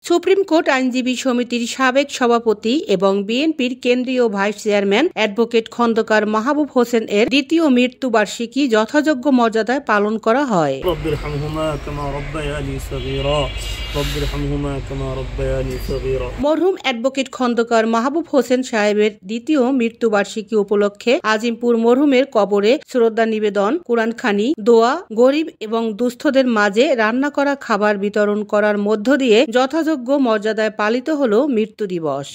Supreme court আইনজীবী সমিতির সাবেক সভাপতি এবং বিএনপির কেন্দ্রীয় vice chairman advocate Khandakar Mahbub Hossain এর দ্বিতীয় মৃত্যুবার্ষিকী যথাযোগ্য মর্যাদায় পালন করা হয়। মরহুম অ্যাডভোকেট খন্দকার মাহবুব হোসেন সাহেবের দ্বিতীয় মৃত্যুবার্ষিকী উপলক্ষে আজিমপুর মরহুমের কবরে শ্রদ্ধা নিবেদন, কুরআনখানি, দোয়া, গরিব এবং দুস্থদের মাঝে রান্না করা খাবার বিতরণ করার মধ্য দিয়ে যথাযোগ্য মর্যাদায় পালিত হল মৃত্যু দিবস।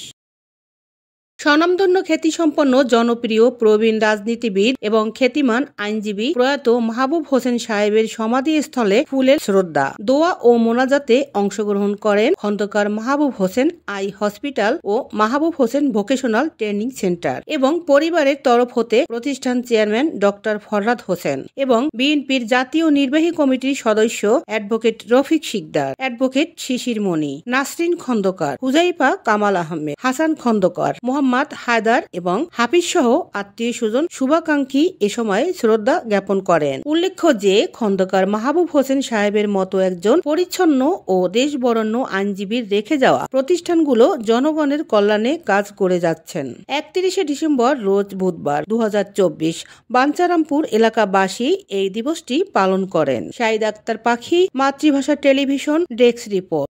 স্বনামধন্য খ্যাতিসম্পন্ন জনপ্রিয় প্রবীণ রাজনীতিবিদ এবং খ্যাতিমান আইনজীবী প্রয়াত মাহবুব হোসেন সাহেবের সমাধিস্থলে ফুলের শ্রদ্ধা, দোয়া ও মোনাজাতে অংশগ্রহণ করেন খন্দকার মাহবুব হোসেন আই হসপিটাল ও Mahbub Hossain vocational training centre এবং পরিবারের তরফ হতে প্রতিষ্ঠান চেয়ারম্যান ডক্টর ফরহাদ হোসেন এবং বিএনপির জাতীয় নির্বাহী কমিটির সদস্য অ্যাডভোকেট রফিক শিকদার, অ্যাডভোকেট শিশির মনি, নাসরিন খন্দকার, হুজাইফা কামাল আহমেদ, হাসান খন্দকার, মোহাম্মদ হায়দার এবং হাফিজ সহ আত্মীয় স্বজন শুভাকাঙ্ক্ষী এ সময় শ্রদ্ধা জ্ঞাপন করেন। উল্লেখ্য যে খন্দকার মাহবুব হোসেন সাহেবের মতো একজন পরিচ্ছন্ন ও দেশবরেণ্য আইনজীবীর রেখে যাওয়া প্রতিষ্ঠানগুলো জনগণের কল্যাণে কাজ করে যাচ্ছেন। 31শে ডিসেম্বর রোজ বুধবার 2024 বাঞ্চারামপুর এলাকাবাসী এই দিবসটি পালন করেন। শাহিদ আক্তার পাখি, মাতৃভাষা টেলিভিশন, ডেস্ক রিপোর্ট।